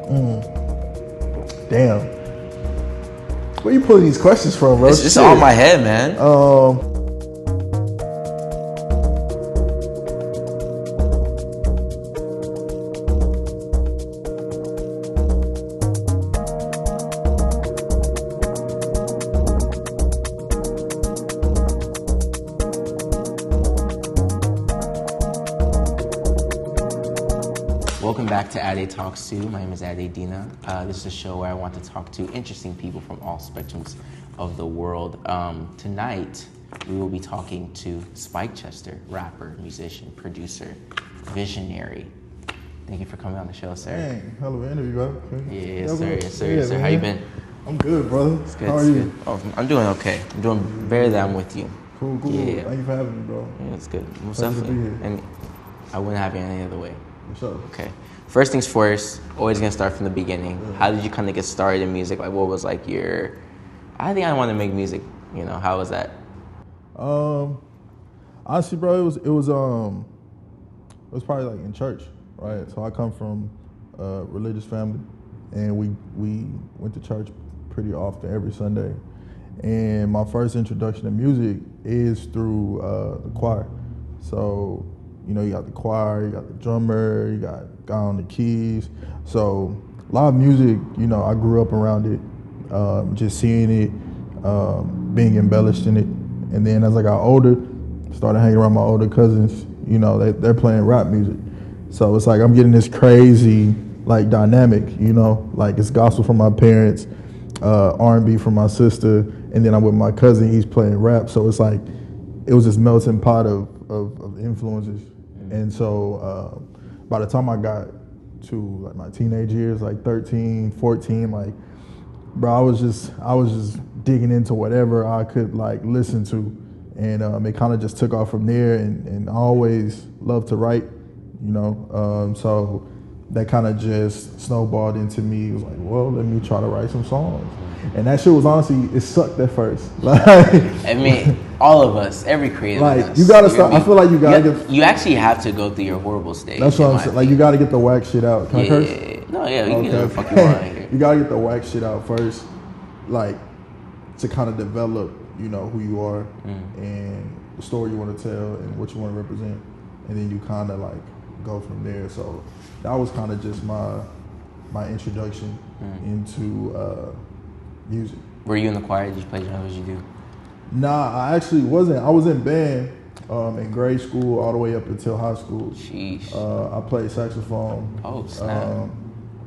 Damn. Where you pulling these questions from, bro? It's just on my head, man. Welcome back to Ade Talks 2. My name is Ade Dina. This is a show where I want to talk to interesting people from all spectrums of the world. Tonight, we will be talking to Spike Chester, rapper, musician, producer, visionary. Thank you for coming on the show, sir. Dang, hell of an interview, bro. Yes, sir. How you been? I'm good, brother. It's good. How are you? Oh, I'm doing okay. I'm doing better than I'm with you. Cool. Yeah. Thank you for having me, bro. Yeah, it's good. Most Pleasure to definitely. be here. And I wouldn't have you any other way. For sure. Okay. First things first, always gonna start from the beginning. Yeah. How did you kind of get started in music? Like, what was like your? I think I want to make music. You know, how was that? Honestly, bro, it was probably like in church, right? So I come from a religious family, and we went to church pretty often every Sunday. And my first introduction to music is through the choir. So, you know, you got the choir, you got the drummer, you got guy on the keys. So a lot of music, you know, I grew up around it, just seeing it, being embellished in it. And then as I got older, started hanging around my older cousins, you know, they're playing rap music. So it's like I'm getting this crazy, like, dynamic, you know, like it's gospel from my parents, R&B from my sister, and then I'm with my cousin, he's playing rap. So it's like, it was this melting pot of influences. And so by the time I got to like my teenage years, like 13, 14, like, bro, I was just digging into whatever I could like listen to. And it kind of just took off from there, and I always loved to write, you know. So that kind of just snowballed into me. It was like, well, let me try to write some songs. And that shit was honestly, it sucked at first. Like, I mean, all of us, every creative. Like, you gotta stop. I feel like you gotta you actually have to go through your horrible stage. That's what I'm saying. Like, you gotta get the whack shit out. Can I curse? No, yeah, you can do what the fuck you want here. You gotta get the whack shit out first, like, to kind of develop, you know, who you are and the story you want to tell and what you want to represent, and then you kind of like go from there. So that was kind of just my introduction into music. Were you in the choir? Did you play drums? What did you do? Nah, I actually wasn't. I was in band in grade school all the way up until high school. Sheesh. I played saxophone. Oh, snap.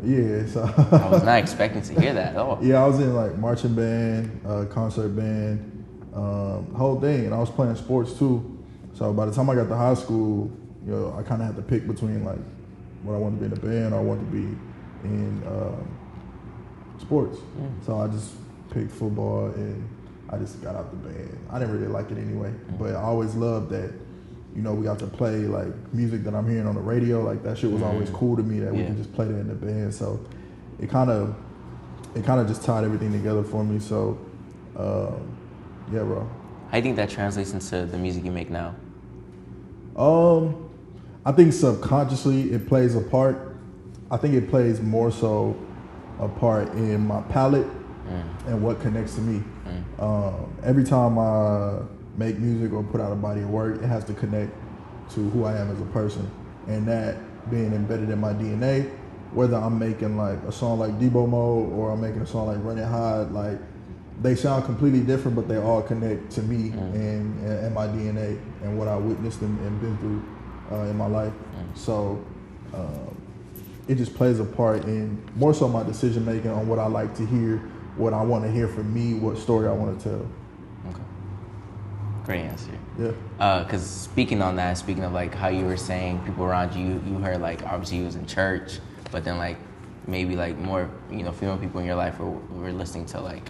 Yeah, so I was not expecting to hear that at all. Yeah, I was in like marching band, concert band, whole thing, and I was playing sports too. So by the time I got to high school, you know, I kind of had to pick between like what I wanted to be in the band or I wanted to be in sports. So I just picked football, and I just got out the band. I didn't really like it anyway, but I always loved that, you know, we got to play like music that I'm hearing on the radio. Like, that shit was always cool to me that we could just play that in the band. So it kind of just tied everything together for me. So yeah, bro. How do you think that translates into the music you make now? I think subconsciously it plays a part. I think it plays more so a part in my palette and what connects to me. Every time I make music or put out a body of work, it has to connect to who I am as a person, and that being embedded in my DNA. Whether I'm making like a song like Debo Mode or I'm making a song like Run It High, like, they sound completely different, but they all connect to me and my DNA and what I witnessed and been through in my life. So it just plays a part in more so my decision making on what I like to hear, what I want to hear from me, what story I want to tell. Okay. Great answer. Yeah. Because speaking of like how you were saying people around you, you heard like obviously you was in church, but then like maybe like more, you know, female people in your life were listening to like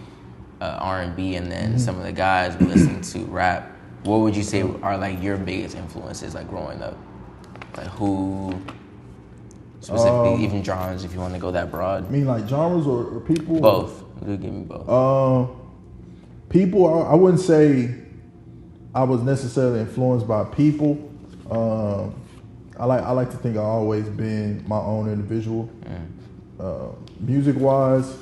R&B, and then some of the guys were listening to rap. What would you say are like your biggest influences like growing up? Like who specifically, even genres if you want to go that broad? I mean like genres or people? Both. You give me both. People, I wouldn't say I was necessarily influenced by people. I like to think I've always been my own individual. Music wise,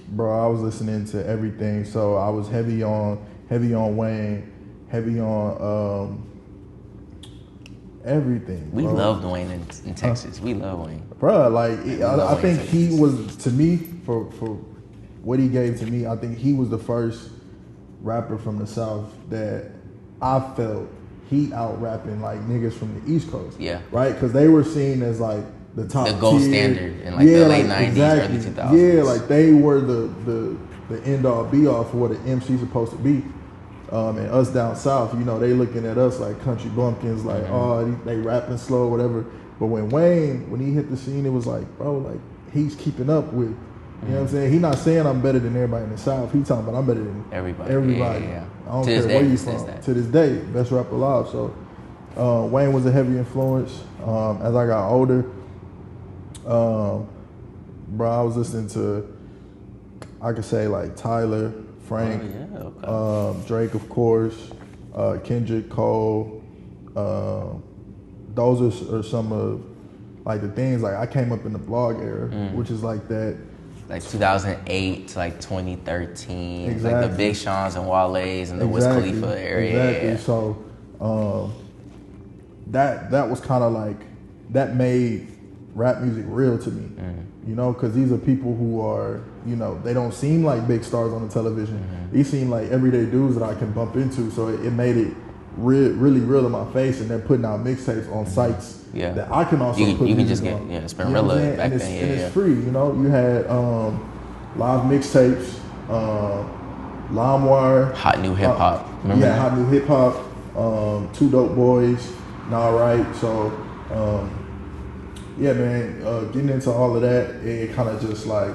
bro, I was listening to everything. So I was heavy on Wayne, heavy on everything. We bro. loved Wayne in Texas. We love Wayne. Bro, like I Wayne think in he Texas. was, to me, for what he gave to me, I think he was the first rapper from the South that I felt he out rapping like niggas from the East Coast. Yeah. Right? Because they were seen as like the top The gold tier. standard in like the late 90s, exactly. early 2000s. Yeah, like they were the end all be all for what an MC's supposed to be. And us down south, you know, they looking at us like country bumpkins, like, oh, they rapping slow, whatever. But when he hit the scene, it was like, bro, like he's keeping up with, you know what I'm saying? He not saying I'm better than everybody in the South. He talking about I'm better than everybody. Yeah. I don't To this care day, where you he from. says that. To this day, best rapper alive. So Wayne was a heavy influence. As I got older, bro, I was listening to, I could say like Tyler, Frank, Drake, of course, Kendrick, Cole. Those are some of like the things, like I came up in the blog era, which is like that. Like 2008 to like 2013, Exactly. like the Big Sean's and Wale's and the Wiz Khalifa area. Exactly. Yeah. So that was kind of like, that made rap music real to me, you know, because these are people who are, you know, they don't seem like big stars on the television. These seem like everyday dudes that I can bump into. So it made it really real in my face, and they're putting out mixtapes on sites that I can also put you can music just get on. it's Spinrilla back then. And it's free, you know. You had live mixtapes, LimeWire, Hot New Hip Hop. Remember that? Hot New Hip Hop, Two Dope Boys, Nah Right. So yeah, man, getting into all of that, it kind of just like,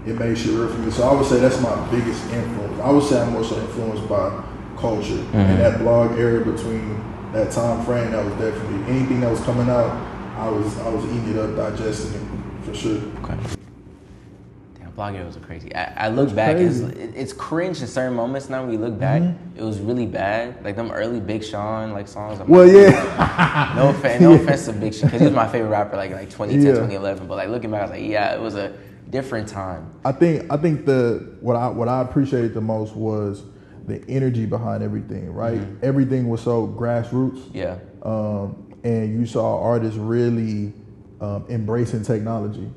it made shit real for me. So I would say that's my biggest influence. I would say I'm more so influenced by culture and that blog era between that time frame. That was definitely, anything that was coming out, I was eating it up, digesting it for sure. Okay. Damn, blog era was crazy. I look back, it's cringe in certain moments now when you look back. It was really bad. Like them early Big Sean like songs. No offense to Big Sean, because he was my favorite rapper like 2010, 2011. But like looking back, I was like, yeah, it was a different time. I think what I appreciated the most was the energy behind everything, right? Everything was so grassroots. Yeah. And you saw artists really embracing technology.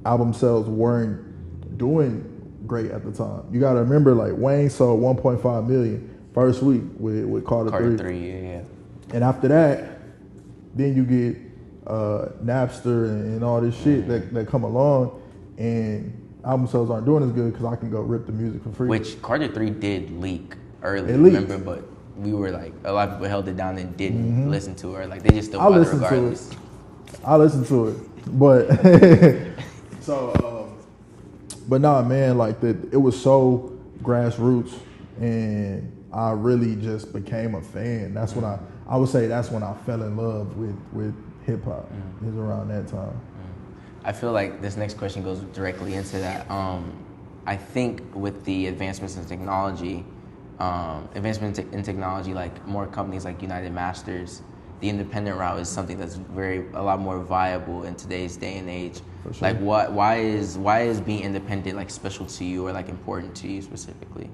Album sales weren't doing great at the time. You got to remember, like Wayne sold 1.5 million first week with Carter 3. Yeah. And after that, then you get Napster and all this shit that come along, and album sales aren't doing as good because I can go rip the music for free. Which Carter 3 did leak early, remember? But we were like, a lot of people held it down and didn't listen to it. Like they just still bought it regardless. I listened to it, but but nah, man, like it was so grassroots, and I really just became a fan. That's when I would say that's when I fell in love with hip hop. It was around that time. I feel like this next question goes directly into that. I think with the advancements in technology, like more companies like United Masters, the independent route is something that's a lot more viable in today's day and age. For sure. Like why is being independent like special to you or like important to you specifically?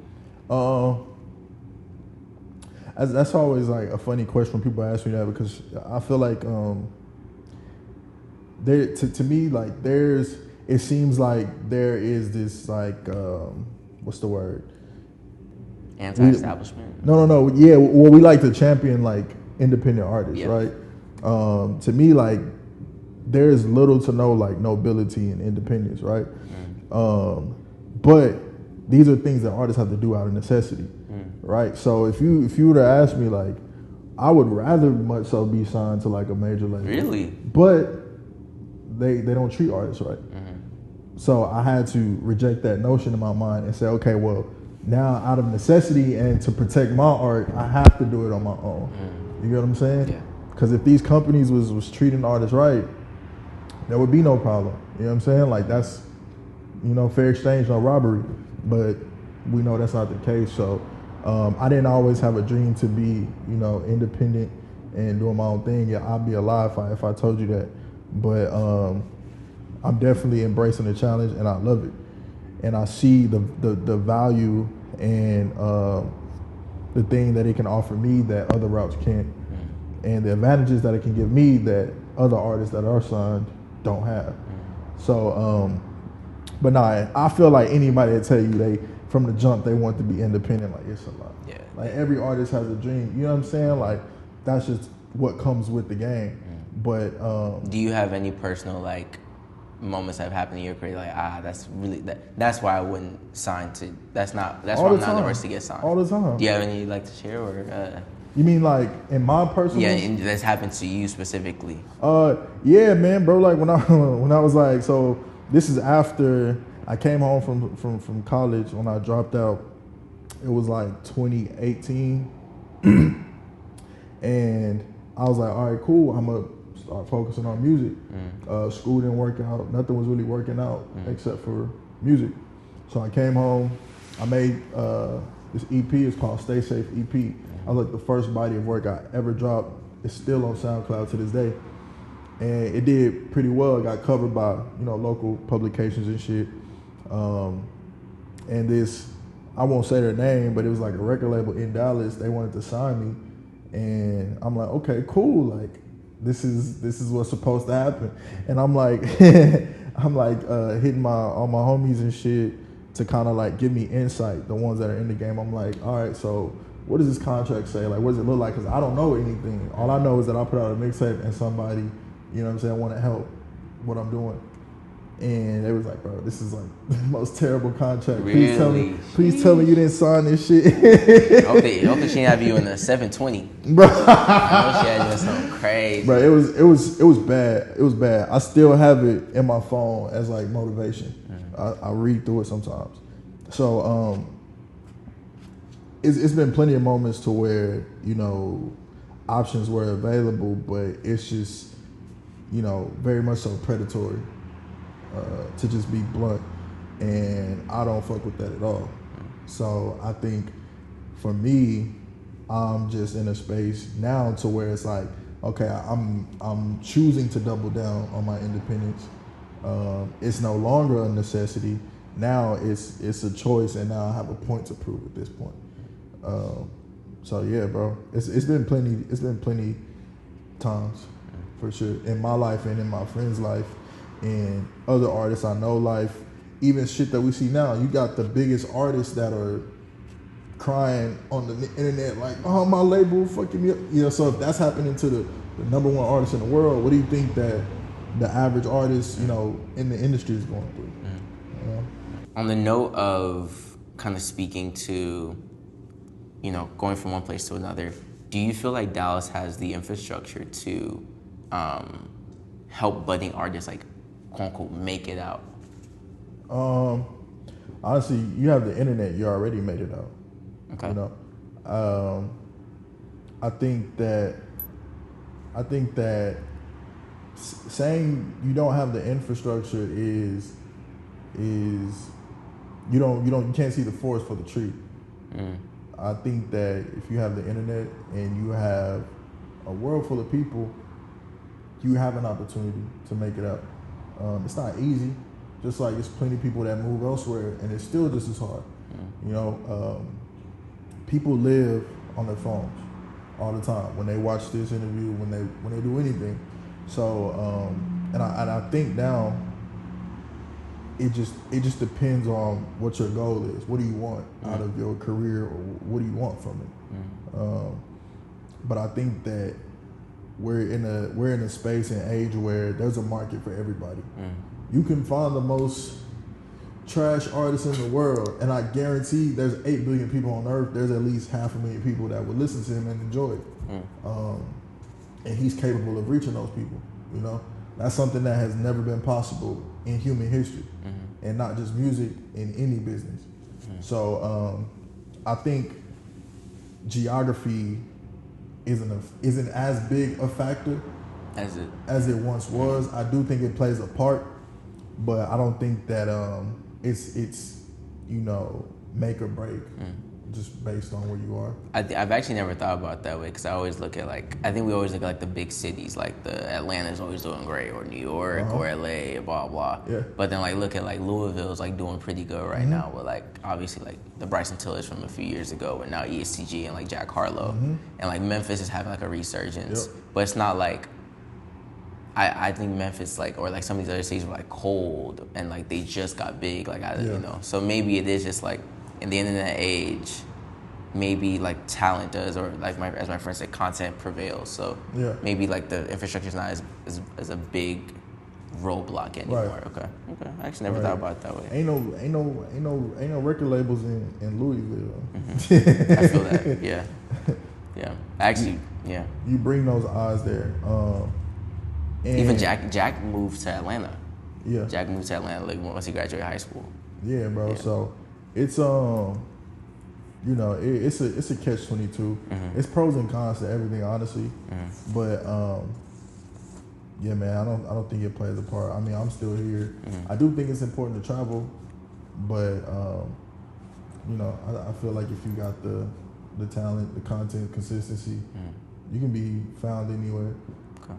That's always like a funny question when people ask me that, because I feel like to me, like it seems like there is this like what's the word? Anti-establishment? No. Yeah, well, we like to champion like independent artists, right? To me, like there's little to no like nobility and independence, right? But these are things that artists have to do out of necessity, right? So if you were to ask me, like, I would rather much so be signed to like a major label. Really? But they don't treat artists right. So I had to reject that notion in my mind and say, okay, well, now out of necessity and to protect my art, I have to do it on my own. You get what I'm saying? Yeah. Because if these companies was treating artists right, there would be no problem. You know what I'm saying? Like that's, fair exchange, no robbery. But we know that's not the case. So I didn't always have a dream to be, independent and doing my own thing. Yeah, I'd be a lie if I told you that. but I'm definitely embracing the challenge, and I love it. And I see the value and the thing that it can offer me that other routes can't, and the advantages that it can give me that other artists that are signed don't have. So, but nah, I feel like anybody that tell you they from the jump they want to be independent, like it's a lot. Yeah. Like every artist has a dream. You know what I'm saying? Like that's just what comes with the game. But do you have any personal like moments that have happened in your career like that's really that's why I wouldn't sign to that's why I'm not the first to get signed? All the time. Do you have any you'd like to share or You mean like in my personal? Yeah, and that's happened to you specifically. Yeah, man, bro. Like when I was like, so this is after I came home from college. When I dropped out, it was like 2018, and I was like, all right, cool. I'm gonna start focusing on music. School didn't work out. Nothing was really working out except for music. So I came home. I made this EP. It's called Stay Safe EP. I was like the first body of work I ever dropped. It's still on SoundCloud to this day, and it did pretty well. It got covered by local publications and shit. And this, I won't say their name, but it was like a record label in Dallas. They wanted to sign me, and I'm like, okay, cool. Like this is what's supposed to happen. And I'm like, hitting all my homies and shit to kind of like give me insight. The ones that are in the game, I'm like, all right, so what does this contract say? Like, what does it look like? Because I don't know anything. All I know is that I put out a mixtape and somebody, want to help what I'm doing. And they was like, bro, this is like the most terrible contract. Really? Please tell me you didn't sign this shit. I hope they didn't have you in the 720. Bro. I know she had you in something crazy. Bro, it was bad. It was bad. I still have it in my phone as like motivation. I read through it sometimes. So it's been plenty of moments to where options were available, but it's just very much so predatory, to just be blunt, and I don't fuck with that at all. So I think for me, I'm just in a space now to where it's like, okay, I'm choosing to double down on my independence. It's no longer a necessity. Now it's a choice, and now I have a point to prove at this point. So yeah, bro, it's been plenty times for sure in my life and in my friends' life and other artists I know life, even shit that we see now. You got the biggest artists that are crying on the internet like, oh, my label fucking me up. So if that's happening to the number one artist in the world, what do you think that the average artist, in the industry is going through? On the note of kind of speaking to, going from one place to another, do you feel like Dallas has the infrastructure to help budding artists, like, quote unquote, make it out? Honestly, you have the internet, you already made it out. Okay. I think that saying you don't have the infrastructure is you can't see the forest for the tree. I think that if you have the internet and you have a world full of people, you have an opportunity to make it out. It's not easy, just like there's plenty of people that move elsewhere and it's still just as hard. People live on their phones all the time when they watch this interview, when they do anything. So and I think now it just depends on what your goal is. What do you want out of your career, or what do you want from it? But I think that we're in a space and age where there's a market for everybody. You can find the most trash artist in the world, and I guarantee there's 8 billion people on earth. There's at least 500,000 people that would listen to him and enjoy it. And he's capable of reaching those people. That's something that has never been possible in human history, and not just music, in any business. So I think geography isn't as big a factor as it once was. I do think it plays a part, but I don't think that it's make or break just based on where you are. I've actually never thought about it that way because I always look at I think we always look at the big cities, like the Atlanta's always doing great, or New York, or LA, blah blah. Yeah. But then look at Louisville's doing pretty good right now, with obviously the Bryson Tillers from a few years ago, and now ESTG and Jack Harlow, and Memphis is having a resurgence. Yep. But it's not I think Memphis or some of these other cities were cold and they just got big So maybe it is just in the internet age, maybe talent does, or as my friend said, content prevails. So maybe the infrastructure is not as a big roadblock anymore. Right. Okay. I actually never thought about it that way. Ain't no record labels in Louisville. Mm-hmm. I feel that. Yeah. Yeah. Actually, yeah. You bring those eyes there. And even Jack moved to Atlanta. Yeah. Jack moved to Atlanta once he graduated high school. Yeah, bro. Yeah. So it's it's a catch-22. Mm-hmm. It's pros and cons to everything, honestly. Mm-hmm. But yeah, man, I don't think it plays a part. I mean, I'm still here. Mm-hmm. I do think it's important to travel, but I feel like if you got the talent, the content, consistency, you can be found anywhere. Okay.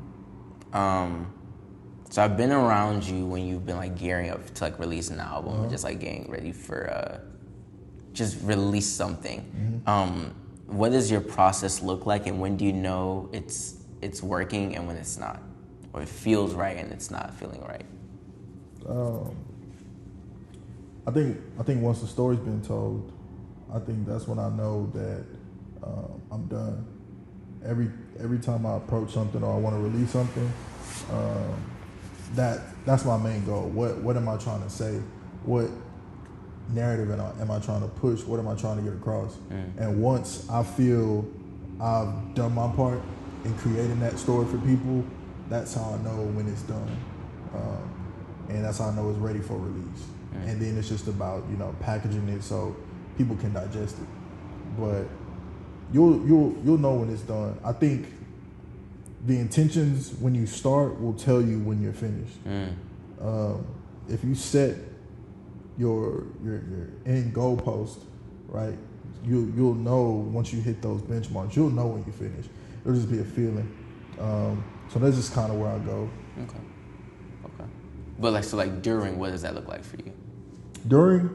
So I've been around you when you've been gearing up to release an album, and just getting ready for just release something. Mm-hmm. What does your process look like, and when do you know it's working and when it's not, or it feels right and it's not feeling right? I think once the story's been told, I think that's when I know that I'm done. Every time I approach something or I want to release something, that's my main goal. What am I trying to say? What narrative am I trying to push? What am I trying to get across? And once I feel I've done my part in creating that story for people, that's how I know when it's done, and that's how I know it's ready for release. And then it's just about packaging it so people can digest it. But you'll know when it's done. I think the intentions when you start will tell you when you're finished. If you set your end goal post, right, you'll know once you hit those benchmarks. You'll know when you finish. It'll just be a feeling. So that's just kind of where I go. Okay. But during, what does that look like for you? During,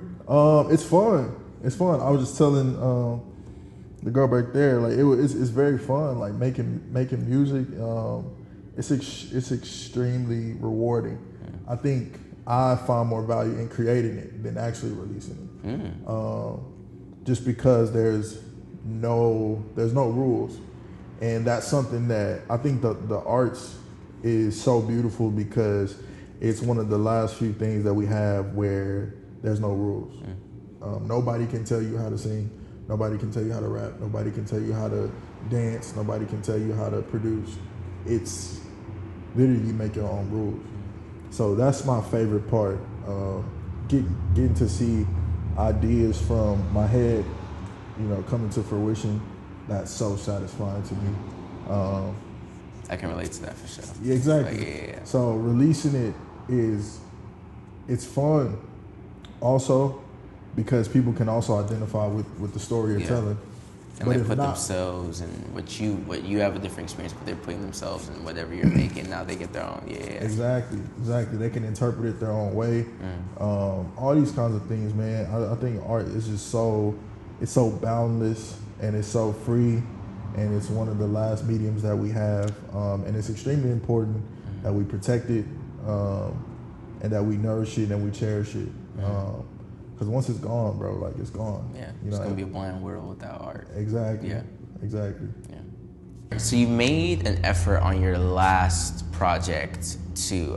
it's fun. It's fun. I was just telling the girl back there, it's very fun. Making music, it's extremely rewarding. I think I find more value in creating it than actually releasing it. Just because there's no rules, and that's something that I think the arts is so beautiful because it's one of the last few things that we have where there's no rules. Nobody can tell you how to sing. Nobody can tell you how to rap. Nobody can tell you how to dance. Nobody can tell you how to produce. It's literally you make your own rules. So that's my favorite part. Getting to see ideas from my head, coming to fruition. That's so satisfying to me. I can relate to that for sure. Yeah, exactly. Yeah. So releasing it it's fun. Also, because people can also identify with the story you're telling. And put themselves and what you have a different experience, but they're putting themselves in whatever you're making. Now they get their own. Yeah. Exactly. They can interpret it their own way. All these kinds of things, man. I think art is just it's so boundless and it's so free, and it's one of the last mediums that we have. And it's extremely important that we protect it, and that we nourish it and we cherish it. Because once it's gone, bro, it's gone. Yeah, it's going to be a bland world without art. Exactly. Yeah. Exactly. Yeah. So you made an effort on your last project to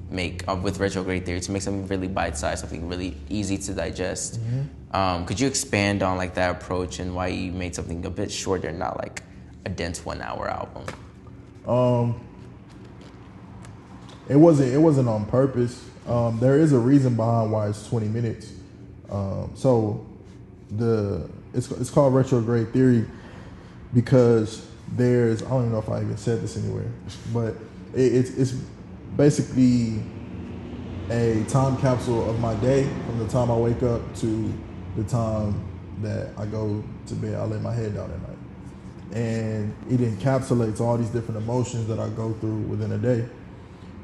make, with Retrograde Theory, to make something really bite-sized, something really easy to digest. Could you expand on that approach and why you made something a bit shorter, not a dense 1 hour album? It wasn't on purpose. There is a reason behind why it's 20 minutes. So it's called Retrograde Theory because I don't even know if I even said this anywhere, but it's basically a time capsule of my day from the time I wake up to the time that I go to bed, I lay my head down at night. And it encapsulates all these different emotions that I go through within a day.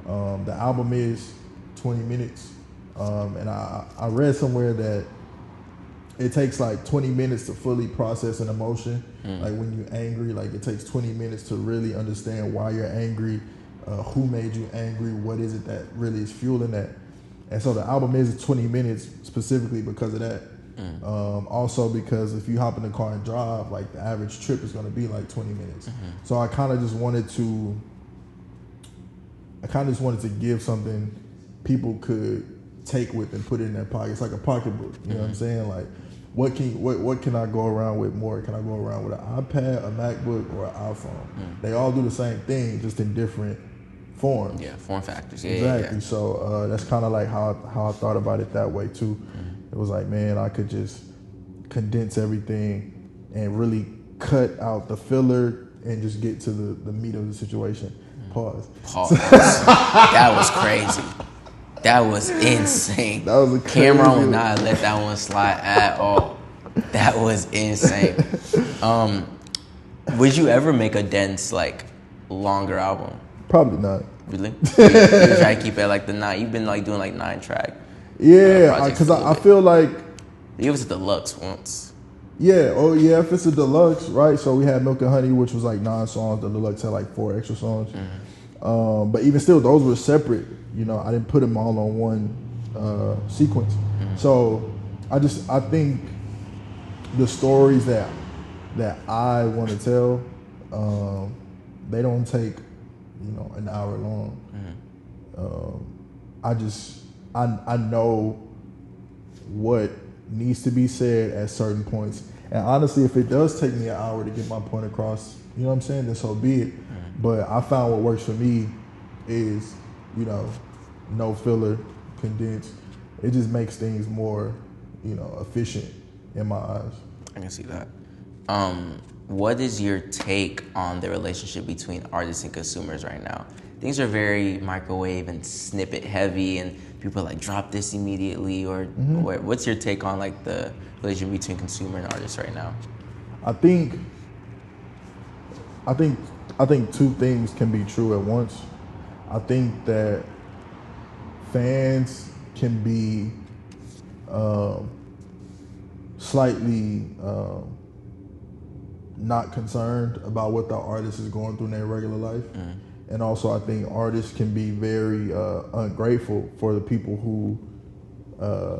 The album is 20 minutes. And I read somewhere that it takes like 20 minutes to fully process an emotion. Like when you're angry, like it takes 20 minutes to really understand why you're angry, who made you angry, what is it that really is fueling that. And so the album is 20 minutes specifically because of that. Also because if you hop in the car and drive, like the average trip is going to be like 20 minutes. So I kind of just wanted to give something people could take with and put it in their pocket. It's like a pocketbook. You know what I'm saying? Like, what can I go around with more? Can I go around with an iPad, a MacBook, or an iPhone? They all do the same thing, just in different forms. Yeah, form factors. Yeah, exactly. Yeah. So that's kind of like how I thought about it that way too. It was like, man, I could just condense everything and really cut out the filler and just get to the meat of the situation. Pause. That was crazy. That was insane. That was a crazy Cameron would not let that one slide at all. That was insane. Would you ever make a dense, like, longer album? Probably not. Really? You try to keep it like the 9. You've been like doing like 9-track. Yeah, because I feel like it was a deluxe once. Yeah, oh yeah, if it's a deluxe, right? So we had Milk and Honey, which was like 9 songs. The deluxe had like 4 extra songs. But even still, those were separate. You know, I didn't put them all on one sequence. So I think the stories that I want to tell, they don't take, an hour long. I know what needs to be said at certain points. And honestly, if it does take me an hour to get my point across, you know what I'm saying, then so be it. But I found what works for me is, no filler, condensed. It just makes things more, efficient in my eyes. I can see that. What is your take on the relationship between artists and consumers right now? Things are very microwave and snippet heavy, and people are like, drop this immediately, or what's your take on like the relationship between consumer and artist right now? I think 2 things can be true at once. I think that fans can be slightly not concerned about what the artist is going through in their regular life. And also I think artists can be very ungrateful for the people who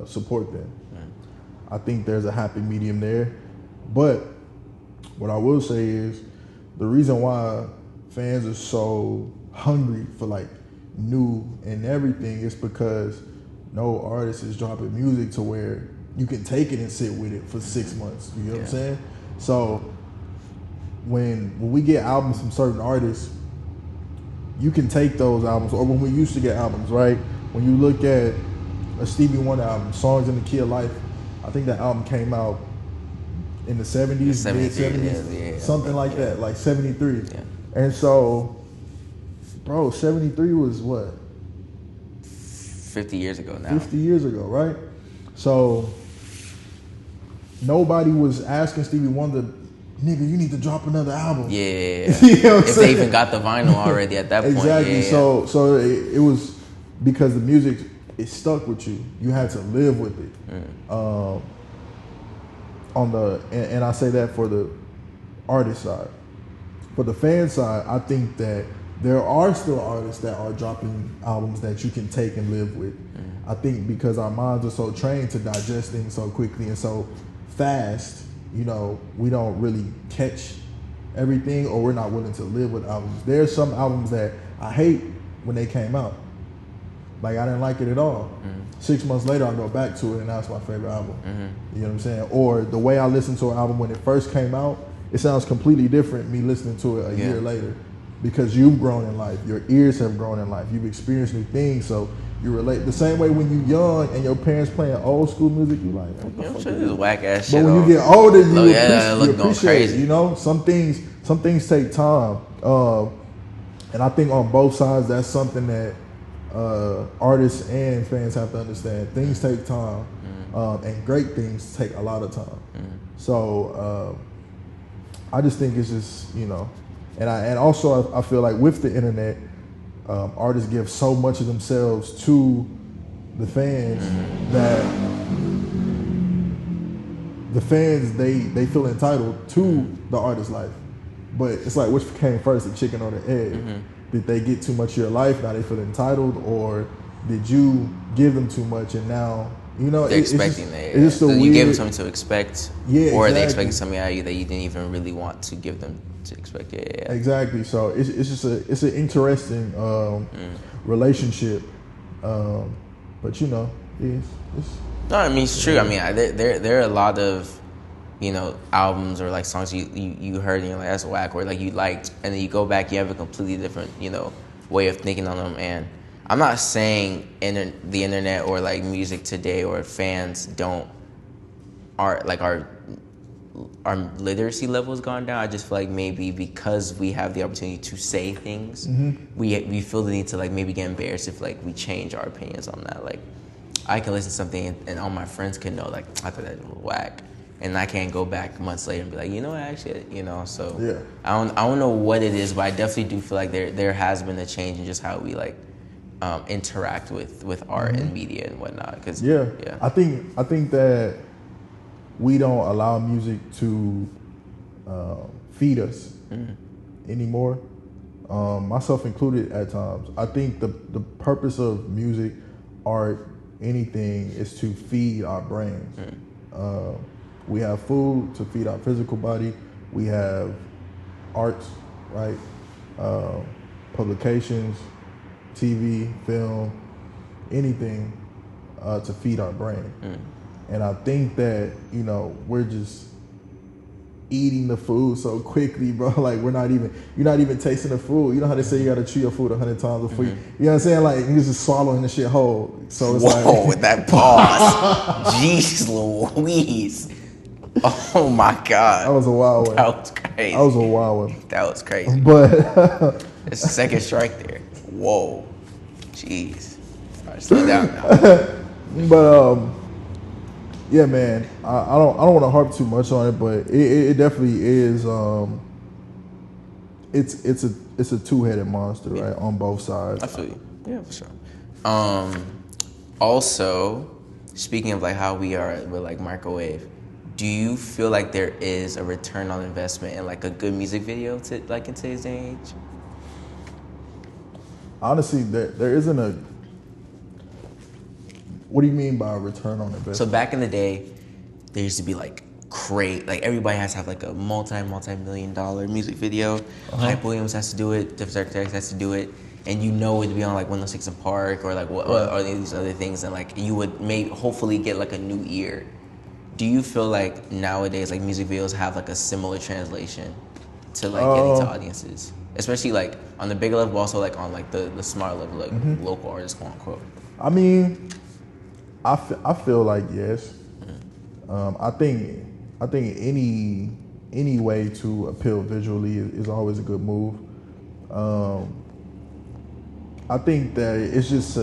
support them. I think there's a happy medium there. But what I will say is the reason why fans are so hungry for like new and everything is because no artist is dropping music to where you can take it and sit with it for 6 months. You know what I'm saying? So when we get albums from certain artists, you can take those albums, or when we used to get albums, right? When you look at a Stevie Wonder album, Songs in the Key of Life, I think that album came out in the 70s, mid-70s, something like that, like 73. Yeah. And so, bro, 73 was what? 50 years ago now. 50 years ago, right? So nobody was asking Stevie Wonder, nigga, you need to drop another album. Yeah. You know what I'm if saying? they even got the vinyl already at that point. Exactly. Yeah. So it was because the music, it stuck with you. You had to live with it. And I say that for the artist side. For the fan side, I think that there are still artists that are dropping albums that you can take and live with. I think because our minds are so trained to digest things so quickly and so fast, we don't really catch everything, or we're not willing to live with albums. There's some albums that I hate when they came out. Like, I didn't like it at all. 6 months later, I go back to it, and that's my favorite album. You know what I'm saying? Or the way I listened to an album when it first came out, it sounds completely different me listening to it a year later, because you've grown in life. Your ears have grown in life. You've experienced new things, so you relate. The same way when you're young and your parents playing old school music, you like, what the fuck This is whack ass shit. But when you get older, you look appreciate it. Some things take time, and I think on both sides, that's something that artists and fans have to understand. Things take time, and great things take a lot of time. So I just think it's just, and also I feel like with the internet, artists give so much of themselves to the fans that the fans they feel entitled to the artist's life. But it's like, which came first, the chicken or the egg? Did they get too much of your life, now they feel entitled, or did you give them too much and now they're expecting that? It's just so weird, you gave them something to expect, or exactly. they expecting something out of you that you didn't even really want to give them to expect. Exactly. So it's just it's an interesting relationship, but it's no, I mean it's true. I mean there are a lot of albums or like songs you heard and you're like, that's whack, or like you liked, and then you go back, you have a completely different way of thinking on them. And I'm not saying the internet or like music today or fans our literacy level has gone down. I just feel like maybe because we have the opportunity to say things, we feel the need to like maybe get embarrassed if like we change our opinions on that. Like I can listen to something and all my friends can know like, I thought that was whack, and I can't go back months later and be like, actually, so yeah. I don't know what it is, but I definitely do feel like there has been a change in just how we like interact with art and media and whatnot. Cause I think that we don't allow music to feed us anymore, myself included at times. I think the purpose of music, art, anything is to feed our brains. We have food to feed our physical body. We have arts, right? Publications, TV, film, anything to feed our brain. And I think that, we're just eating the food so quickly, bro. Like you're not even tasting the food. You know how they say you gotta chew your food 100 times before you know what I'm saying? Like you're just swallowing the shit whole. So it's like with that pause. Jeez Louise. Oh my God. That was a wild one. That was crazy. That was a wild one. That was crazy. But it's the second strike there. Whoa. Jeez. All right, slow down now. But yeah, man. I don't want to harp too much on it, but it definitely is. It's a two-headed monster, right, on both sides. I feel you. Yeah, for sure. Also, speaking of like how we're like microwave, do you feel like there is a return on investment in like a good music video in today's day and age? Honestly, there isn't a. What do you mean by a return on investment? So back in the day, there used to be like everybody has to have like a multi-million-dollar music video. Hype Williams has to do it, Different Architects has to do it, and it would be on like 106 in Park or like or these other things, and like you would hopefully get like a new ear. Do you feel like nowadays like music videos have like a similar translation to like getting to audiences, especially like on the bigger level, but also like on like the smaller level, like local artists, quote unquote? I mean, I feel like yes. I think any way to appeal visually is always a good move. I think that it's just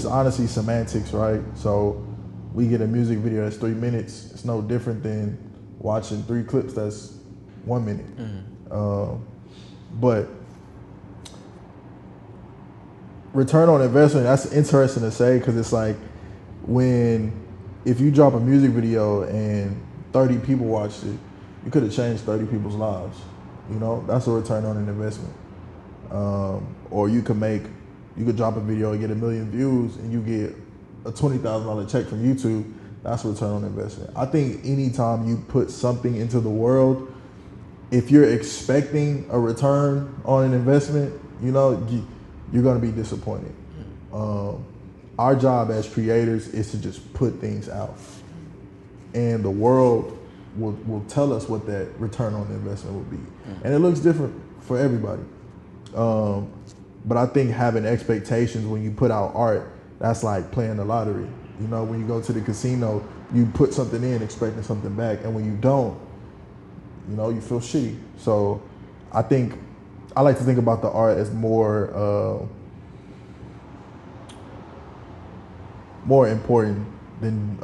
honestly semantics, right? So we get a music video that's 3 minutes. It's no different than watching 3 clips that's 1 minute. But return on investment, that's interesting to say, because it's like if you drop a music video and 30 people watched it, you could have changed 30 people's lives. That's a return on an investment. Or you could drop a video and get 1 million views and you get a $20,000 check from YouTube. That's a return on investment. I think anytime you put something into the world, if you're expecting a return on an investment, you're going to be disappointed. Our job as creators is to just put things out, and the world will tell us what that return on the investment will be. And it looks different for everybody. But I think having expectations when you put out art, that's like playing the lottery. When you go to the casino, you put something in expecting something back, and when you don't, you feel shitty. So I like to think about the art as more more important than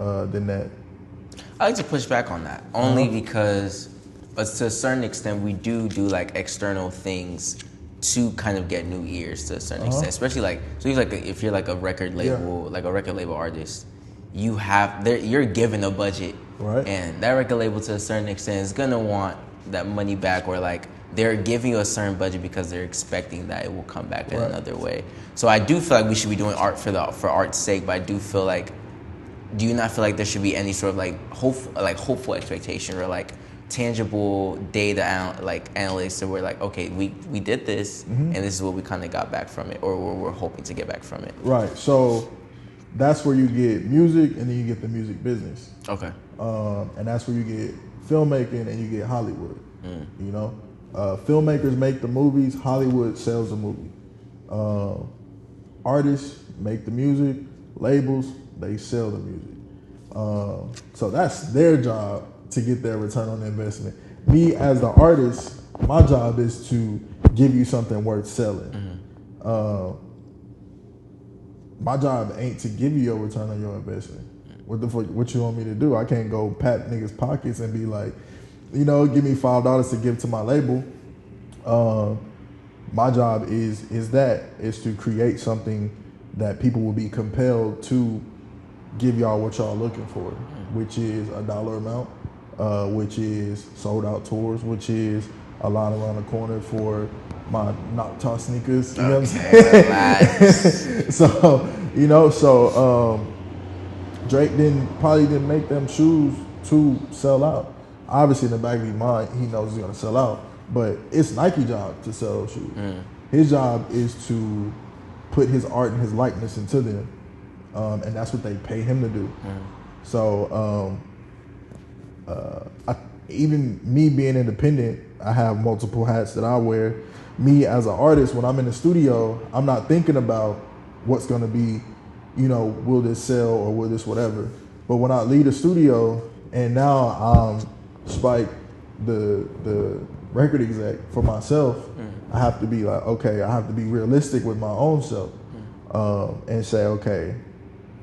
that. I like to push back on that only because, but to a certain extent, we do like external things to kind of get new ears to a certain extent, especially like if you're like a record label, like a record label artist, you're given a budget, right? And that record label to a certain extent is gonna want that money back, or like they're giving you a certain budget because they're expecting that it will come back in another way. So I do feel like we should be doing art for art's sake, but I do feel like, do you not feel like there should be any sort of like hopeful expectation or like tangible data analytics that we're like, okay, we did this and this is what we kind of got back from it, or we're hoping to get back from it. Right. So that's where you get music, and then you get the music business. Okay. And that's where you get filmmaking, and you get Hollywood. You know, filmmakers make the movies, Hollywood sells the movie. Artists make the music, labels, they sell the music. So that's their job to get their return on investment. Me as the artist, my job is to give you something worth selling. My job ain't to give you your return on your investment. What you want me to do? I can't go pat niggas' pockets and be like, you know, give me $5 to give to my label. My job is to create something that people will be compelled to give y'all what y'all looking for, which is a dollar amount, which is sold out tours, which is a line around the corner for my knock-top sneakers. You know what I'm saying? So Drake probably didn't make them shoes to sell out. Obviously, in the back of his mind, he knows he's gonna sell out, but it's Nike's job to sell those shoes. His job is to put his art and his likeness into them, and that's what they pay him to do. So, even me being independent, I have multiple hats that I wear. Me as an artist, when I'm in the studio, I'm not thinking about what's gonna be, you know, will this sell or will this whatever. But when I leave the studio and now I'm Spike, the record exec for myself, I have to be like, okay, I have to be realistic with my own self, and say, okay,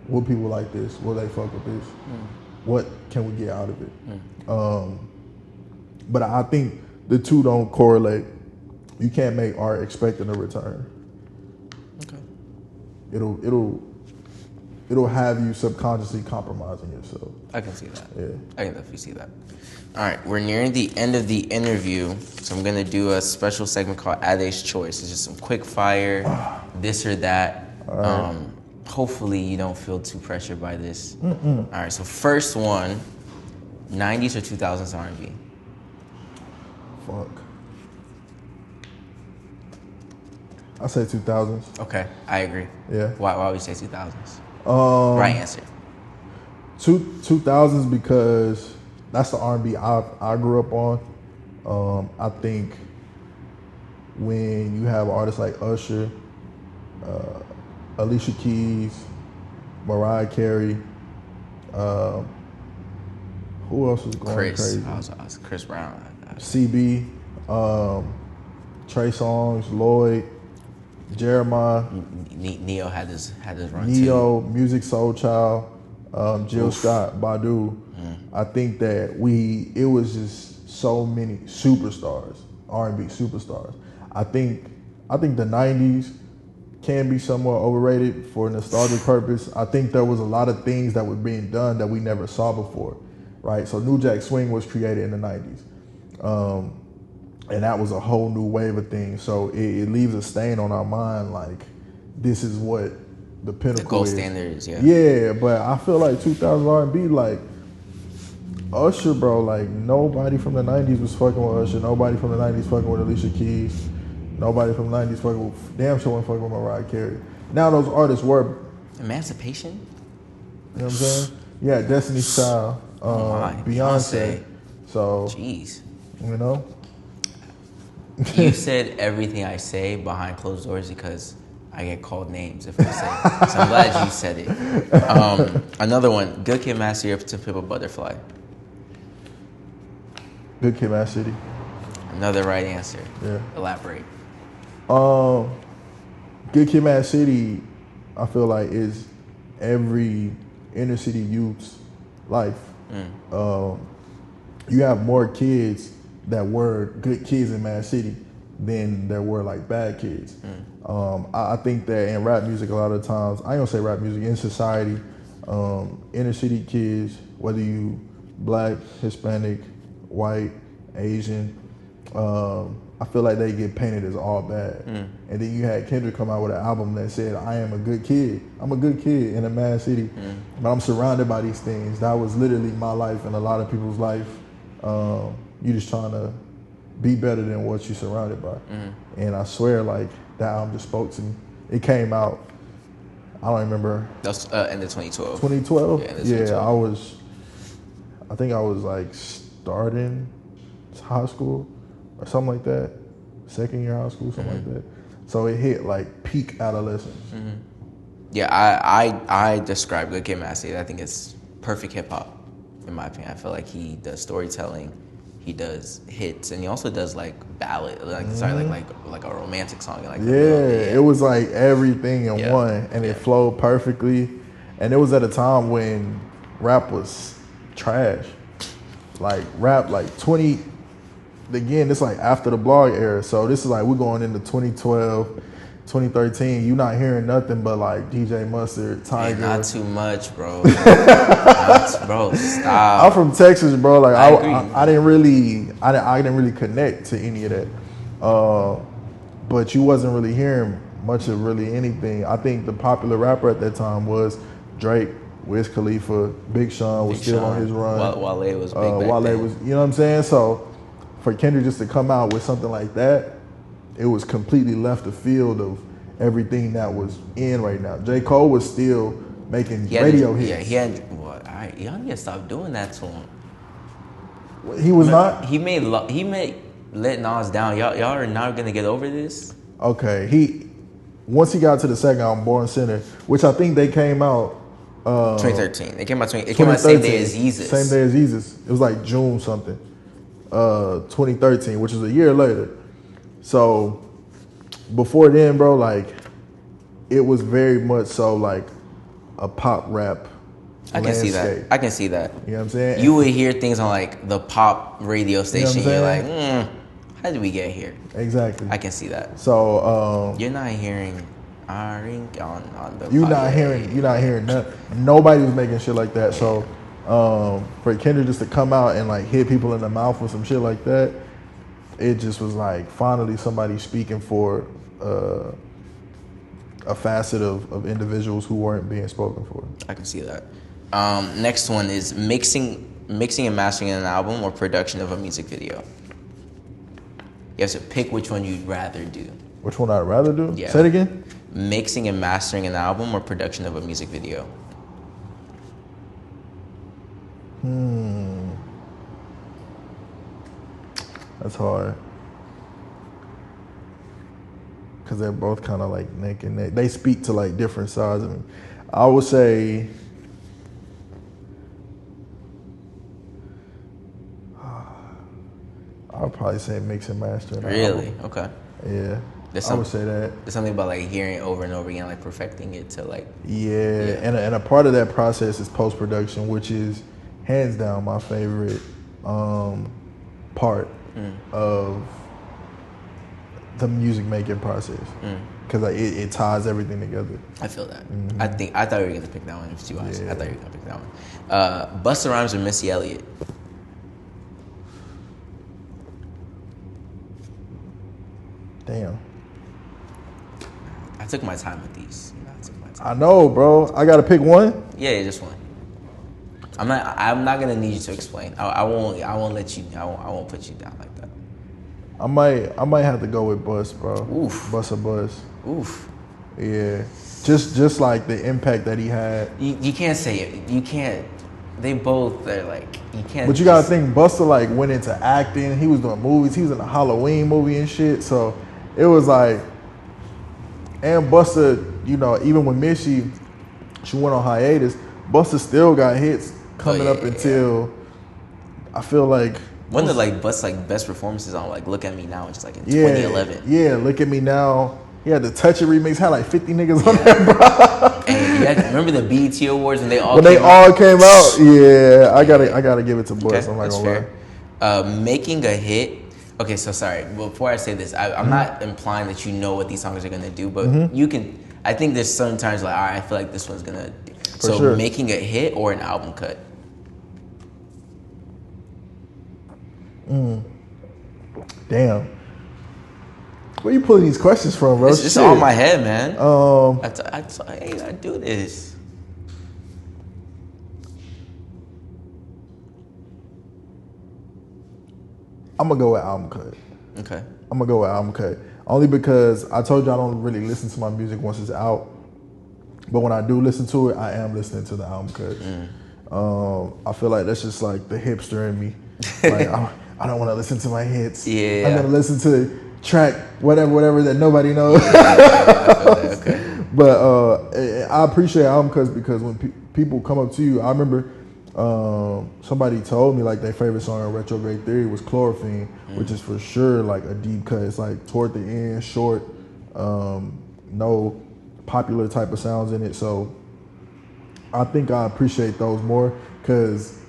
will people like this? Will they fuck with this? What can we get out of it? But I think the two don't correlate. You can't make art expecting a return. Okay. It'll have you subconsciously compromising yourself. I can see that. Yeah. I can definitely see that. All right, we're nearing the end of the interview, so I'm gonna do a special segment called Ade's Choice. It's just some quick fire, this or that. All right. Hopefully you don't feel too pressured by this. All right, so first one, 90s or 2000s R&B? Fuck. I say 2000s. Okay, I agree. Yeah. Why would you say 2000s? Right answer. 2000s because that's the R&B I grew up on. I think when you have artists like Usher, Alicia Keys, Mariah Carey, who else was going crazy? I was Chris Brown. CB, Trey Songz, Lloyd, Jeremiah. Neo had his run Neo, too. Music Soul Child, Jill Scott, Badu. I think that it was just so many superstars, R&B superstars. I think the 90s can be somewhat overrated for nostalgic purpose. I think there was a lot of things that were being done that we never saw before, right? So New Jack Swing was created in the 90s. And that was a whole new wave of things. So it leaves a stain on our mind like this is what the pinnacle the gold is. standard is, yeah. Yeah, but I feel like 2000 R&B, like Usher, bro, like nobody from the 90s was fucking with Usher. Nobody from the 90s fucking with Alicia Keys. Nobody from the 90s fucking with, damn sure wasn't fucking with Mariah Carey. Now those artists were. Emancipation? You know what I'm saying? Yeah, Destiny's Child, Beyonce. So, jeez. You know? You said everything I say behind closed doors because I get called names if I say it. So I'm glad you said it. Another one, Good Kid, Mad City to Pimp a Butterfly. Good Kid, Mad City. Another right answer. Yeah. Elaborate. Good Kid, Mad City, I feel like is every inner city youth's life. You have more kids that were good kids in Mad City than there were like bad kids. I think that in rap music, a lot of times, I ain't gonna say rap music, in society, inner city kids, whether you black, Hispanic, white, Asian, I feel like they get painted as all bad. And then you had Kendrick come out with an album that said, I am a good kid. I'm a good kid in a mad city, but I'm surrounded by these things. That was literally my life and a lot of people's life. You just trying to be better than what you're surrounded by. And I swear, like, that album just spoke to me. It came out, I don't remember. That's end of 2012. 2012? Yeah, I think I was like starting high school or something like that. Second year high school, something like that. So it hit like peak adolescence. Yeah, I describe Good Kid, Mad City. I think it's perfect hip hop, in my opinion. I feel like he does storytelling, he does hits, and he also does like ballad, like like a romantic song. Like it was like everything in one, and it flowed perfectly. And it was at a time when rap was trash. Like rap, like 20. Again, it's like after the blog era, so this is like we're going into 2012, 2013. You not hearing nothing but like DJ Mustard, Tiger. Hey, not too much, bro. Bro, stop. I'm from Texas, bro. Like I didn't really connect to any of that. But you wasn't really hearing much of really anything. I think the popular rapper at that time was Drake, Wiz Khalifa, Big Sean was still on his run. Wale was big Wale back then. was, you know what I'm saying? So for Kendrick just to come out with something like that, it was completely left the field of everything that was in right now. J. Cole was still making radio hits. Yeah, he had. What? Y'all need to stop doing that to him. He was not. He made Let Nas Down. Y'all are not gonna get over this. Okay, once he got to the second album, Born Sinner, which I think they came out. 2013. It came out. It came out the same day as Yeezus. Same day as Yeezus. It was like June something. 2013, which is a year later. So before then, bro, like it was very much so like a pop rap. I can see that. I can see that. You know what I'm saying? You would hear things on like the pop radio station. You know You're like, how did we get here? Exactly. I can see that. So you're not hearing on the. You're not hearing nothing. Nobody was making shit like that. So for Kendrick just to come out and like hit people in the mouth with some shit like that, it just was like finally somebody speaking for a facet of individuals who weren't being spoken for. I can see that. Next one is mixing and mastering an album or production of a music video. You have to pick which one you'd rather do. Which one I'd rather do? Yeah. Say it again. Mixing and mastering an album or production of a music video. That's hard. Because they're both kind of like neck and neck. They speak to like different sides of me. I would say I'll probably say mix and master. Really? Album. Okay. Yeah. I would say that. There's something about like hearing it over and over again, like perfecting it to like. Yeah. And a part of that process is post production, which is hands down my favorite part of the music making process. Because like, it ties everything together. I feel that. I thought you were gonna pick that one. To be honest, I thought you were gonna pick that one. Busta Rhymes or Missy Elliott. Damn. I took my time with these. I know, bro. I gotta pick one. Yeah, just one. I'm not gonna need you to explain. I won't let you. I won't put you down like that. I might have to go with Bus, bro. Oof. Bus. Oof. Yeah. Just like the impact that he had. You can't say it. You can't. They both are like you can't. But you gotta think, Busta like went into acting. He was doing movies. He was in a Halloween movie and shit. So it was like, and Busta, you know, even when Missy, she went on hiatus, Busta still got hits coming up until I feel like one of like Busta's like best performances on like Look at Me Now, which is like in 2011. Yeah, Look at Me Now. He had the Touch It remix, had like 50 niggas on there, bro. And Remember the BET Awards when they all came out? Yeah, I gotta give it to Bush. I'm not gonna lie. Making a hit. Okay, so sorry. Before I say this, I'm not implying that you know what these songs are gonna do, but you can. I think there's some times like, all right, I feel like this one's gonna. So sure. Making a hit or an album cut. Damn. Where you pulling these questions from, bro? It's just all in my head, man. I do this. I'm gonna go with album cut. Okay. I'm gonna go with album cut. Only because I told you I don't really listen to my music once it's out. But when I do listen to it, I am listening to the album cut. I feel like that's just like the hipster in me. Like I don't want to listen to my hits. Yeah. I'm gonna listen to track whatever that nobody knows. Okay. But I appreciate album cuts because when people come up to you, I remember somebody told me like their favorite song on Retrograde Theory was Chlorophene, which is for sure like a deep cut. It's like toward the end, short, no popular type of sounds in it. So I think I appreciate those more because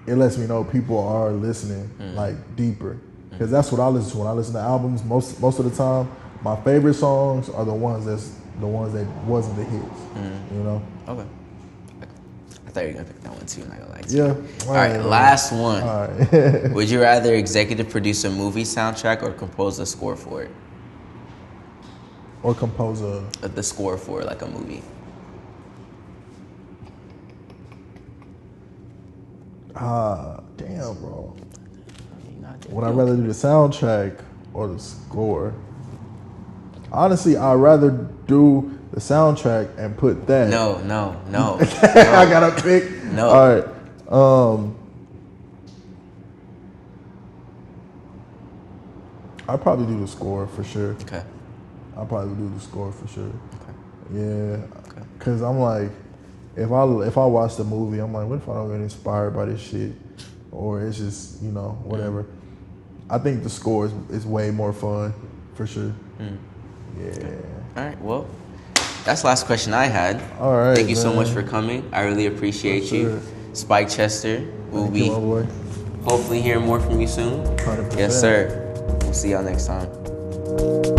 it lets me know people are listening like deeper. Because that's what I listen to when I listen to albums. Most of the time, my favorite songs are the ones that wasn't the hits. You know. Okay. I thought you were gonna pick that one too. Not gonna lie to you. Yeah. All right, last one. All right. Would you rather executive produce a movie soundtrack or compose a score for it? Or compose the score for like a movie. Damn, bro. Would I rather do the soundtrack or the score? Honestly, I'd rather do the soundtrack and put that. No. I gotta pick. No. All right. I'd probably do the score for sure. Okay. I'll probably do the score for sure. Okay. Yeah. Okay. Cause I'm like, if I watch the movie, I'm like, what if I don't get inspired by this shit, or it's just whatever. I think the score is way more fun for sure. Yeah. Okay. All right. Well, that's the last question I had. All right. Thank you so much for coming. I really appreciate you, Spike Chester. We'll be hopefully hearing more from you soon. 100%. Yes, sir. We'll see y'all next time.